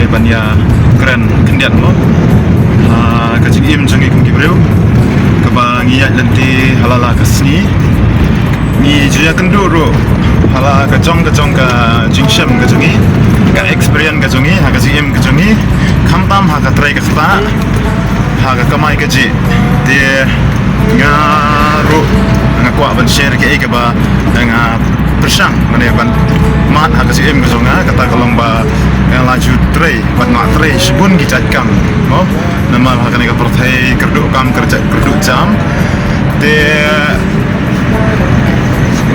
banya keren kendiat mo kajing im jangi kum gibreu kaba ngiya nanti halala kasni ni juya kenduro hala kajong ka jingshem kajongi ka experience kajongi ha kajing im kajongi khamtam ha ka try ka khata ha ka kamai kaji de ngaru ngakwa ban share ke ba nga persang mane ban mat ha kajing im kajonga kata kalong ba yang laju tray ban ma tray shibun gicat kam no nama ha ka perthai kerdu kam kerja kerdu jam de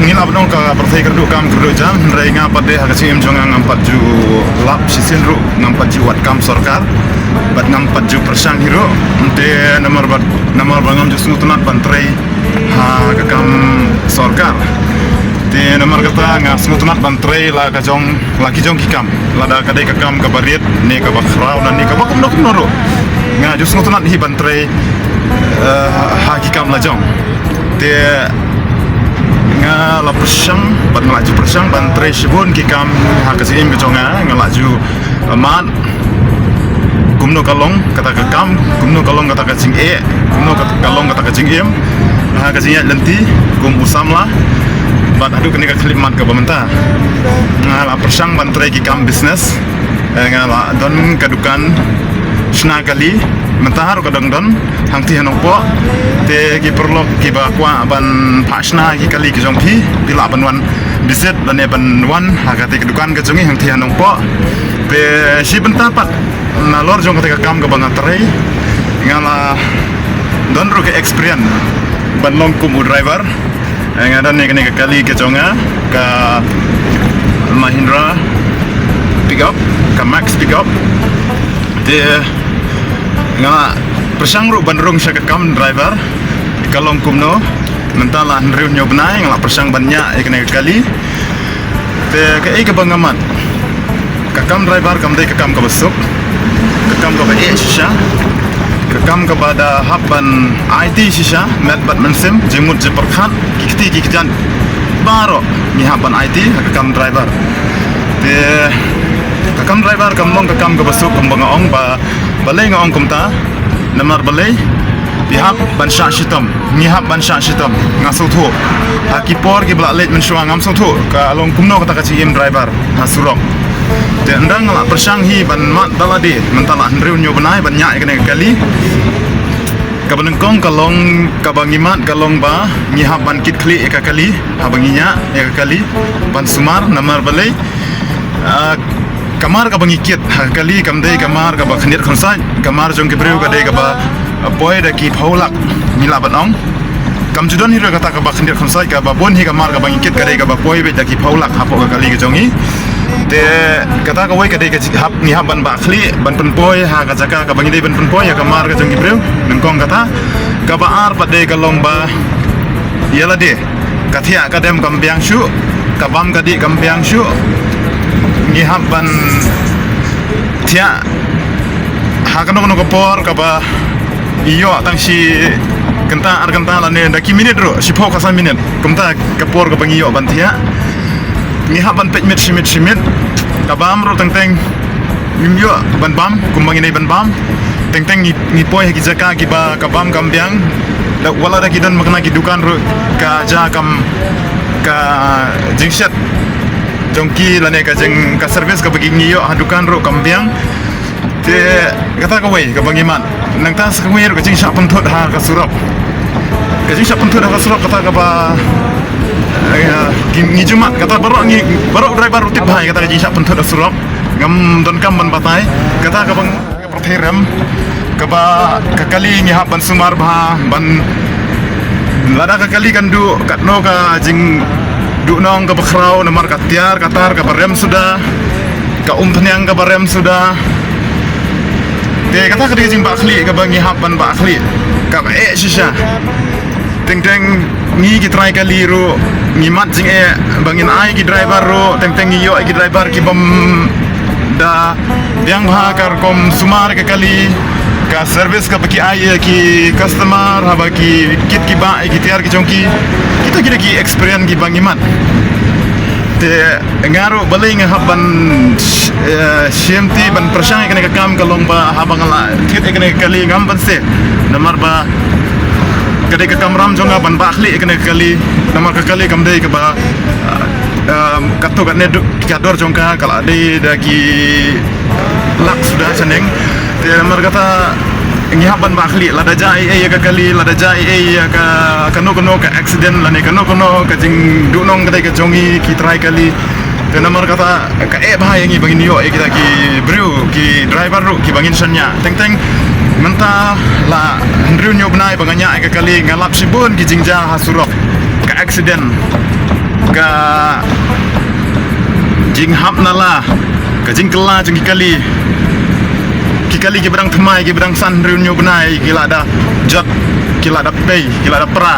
ngilap dong ka perthai kerdu kam kerdu jam rai ngapat de ha kajing im jonga ngampat ju lap sisin ru ngampat ju wat kam sarkar bat ngampat ju persang hiro de nomor bangam ju sutunat ban tray ha ka kam sarkar di nomor kata nggak semutunat bantrai lah kajong laki jong kikam lada kadai kakam kabariet ni kabak rau dan ni kabak kumno kumno nggak just semutunat hi bantrai ha kikam lajong di nggak la persang ban laju persang bantrai shibun kikam ha kasim kejonga nggak laju mat kumno kalong kata kakam kumno kalong kata kacing kumno kalong kata kacing ha kacingnya lenti kum usam lah ban adu kena klip mat ke pemerintah ngala persang bantrai ki kam business ngala don kadukan sna kali mentahar kadang don hang ti hanong po te ki perlo ki ba kwa ban pasna ki kali ki jong pi bila ban wan biset dan ne ban wan ha ka te kadukan ke jongi hang ti hanong po pe si bentapat na lor jong ka kam ke bantrai ngala don ru ke experience ban long kum driver ngadan ni kena kali ke jonga ke Mahindra pickup ke Max pickup dia ngala persang ru bandrung sa kam driver kalong kumno mentala nriu nyobnai ngala persang banyak kena kali te ke bangamat ke kam driver kam dai ke kam ke besuk ke kam ke shisha kekam kepada haban IT sisa medbat mensim jemut jeperkhat kikti kikjan baro ni haban IT kekam driver de kekam driver kamong kekam ke besuk kembang ong ba balai ngong kumta namar balai pihak ban syak shitam ni hab ban syak shitam ngasu thu hakipor ki blak lej mensuang ngam tu ka along kumno kata kacim driver hasurok de ndang la persang hi ban mat daladi mentala nriu nyu benai ban nyak kena kali kabanengkong kalong kabangimat kalong ba ngihap ban kit kli eka kali habanginya eka kali ban sumar namar balai kamar kabangikit kali kamdei kamar ka bakhnit khonsai kamar jong kibreu ka dei ka ba boy da ki phaulak mila banong kam judon hiro kata ka bakhnit khonsai ka ba bon hi kamar ka bangikit ka dei ka ba boy be da ki phaulak hapo ka kali ka jongi de kata ka wai ka dei ka hap ni hap ban ba khli ban penpoy ha ka jaka ka bangi dei ban penpoy ya kamar ka jongi breu nengkong kata ka ba ar pa dei ka lomba yala de kathia ka dem kambyang shu ka bam ka di kambyang shu ni haban tia hakano no kopor ka ba iyo tang si kenta la ne da ki minute ro si pho ka sa minute kumta kapor ka bangiyo ban tia ni haban pet mit simit ka bam ro tang nimyo ban bam kumbang ini ban bam teng ni poi ki jaka ki ba ka bam kambyang da wala da ki dan makna ki dukan ro ka ja kam ka jingshat jongki lane ka jeng ka service ka bagi ngiyo hadukan ro kambyang te kata ka wei ka bangiman nang tas ka wei ro ka jeng sap penthot ha ka surap ka jeng sap penthot ha ka surap kata ka ba ngi jumat kata baro driver tip hai kata ka jeng sap penthot ha surap ngam don kam ban batai kata ka bang ka protheram ka ba ka kali ngi haban sumar ba ban lada ka kali kandu katno ka jeng du nong ke bakrau namar katiar katar ke barem sudah ke umpanyang ke barem sudah de kata ke jing bakli ke bangi haban bakli ke shisha teng ni ki try kali ro ni mat jing bangin ai ki driver ro teng yo ki driver ki bom da yang ha kar kom sumar ke kali ka service ka baki ai ki customer ha baki kit ki ba ki tiar ki jongki kita kira ki experience ki bangimat te ngaru balik ngahaban CMT ban persang ikne kam kalong ba habang la tit ikne kali ngam ban se namar ba kade ka kamram jonga ban bakhli ikne kali namar ka kali kam dei ka ba kato kat ne kador jongka kala dei daki lak sudah seneng te namar kata ngihaban bakhli lada jai ya ka kali lada jai ya ka kano ka accident lane kano ka jing dunong kadai ka jongi ki try kali te namar kata ka bahaya ngi bangin yo kita ki bru ki driver ru ki bangin sanya teng menta la ndru nyo benai banganya ka kali ngalap sibun ki jingja hasurok ka accident ka jing hap nala ka jing kela jing kali kali ki berang thmai ki berang san reunyo benai kila ada jat kila ada pay kila ada pra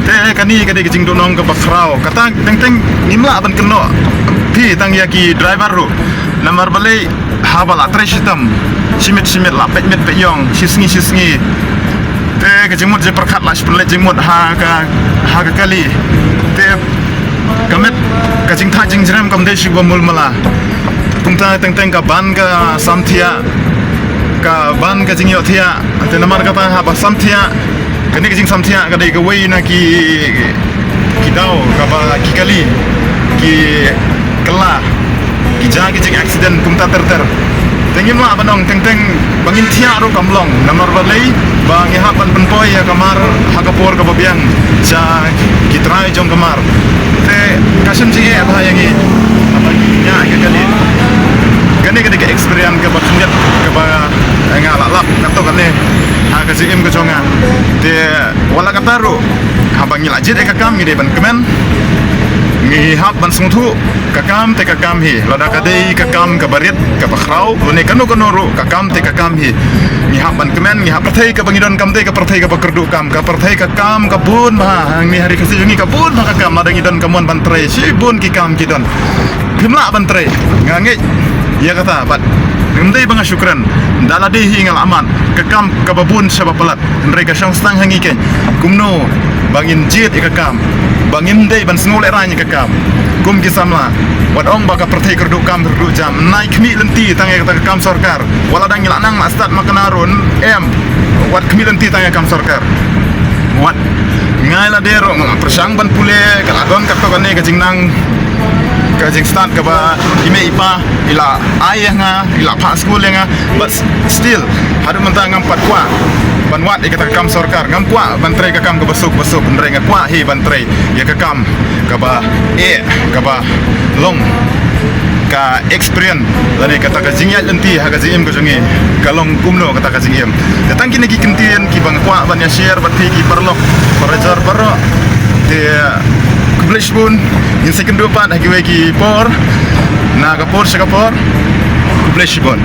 te kani kade ki jing donong ka bakrau kata teng nimla ban keno pi tang ya ki driver ru namar balai habala tre system simit la pet yong sisngi te ka jimut je perkhat la spele jimut ha ka kali te kamet ka jing tha jing jram kam de shi bo mulmala pungta teng ka ban ka samthia ka ban ka jing yo thia te namar kata ha ba samthia kani ka jing samthia ka dei ka wei na ki dau ka ba ki kali ki kela ki jang ki jing accident kumta ter tengin ma banong teng bangin thia ro kamlong namar balai bang ya ban penpoi ya kamar ha ka por ka babiang cha ki trai jong kamar te kasem jing e ba yangi apa nya ka kali kani ka experience ka ba khnget ka ba ngala lap kato kane ha ka sim ka jonga te wala ka taru ha bang ila jit ka kam ngi ban kemen ngi hap ban sungthu ka kam te ka kam hi lada ka dei ka kam ka barit ka bakhrau lone kanu ru ka kam te ka kam hi ngi hap ban kemen ngi hap prathai ka bangidon kam te ka prathai ka bakerdu kam ka prathai ka kam ka bun ma ngi hari kasi jungi ka bun ma ka kam lada ngidon kamon ban tre si bun ki kam ki don himla ban tre ngangi ya kata bat ndai banga syukran dala dei hingal aman kakam kababun sa bapalat mereka syang stang hangi ken kumno bangin jit ikakam bangin dei ban sngol eranya kakam kum kisamla wat ong baka perthai kerdu kam kerdu jam naik mi lenti tang kata kam sarkar wala dang ilanang mastat makanarun wat kmi lenti tang kam sarkar wat ngai la dero persang ban pule kala don kato kane ka jingnang kajing start ka ba ime ipa ila ayah nga ila pa school nga but still hadu menta ngam pat kwa banwat ikata kam sarkar ngam kwa bantre ka kam ka basuk ndre nga kwa hi bantre ya ka kam ka ba ka ba long ka experience lani kata ka jingya lenti ha ka jingem ka jongi kalong kumno kata ka jingem datang kini ki kentien ki bang kwa ban ya share bat ki perlok parajar baro de Kublish pun in second dua part lagi por na kapor sa kapor Kublish pun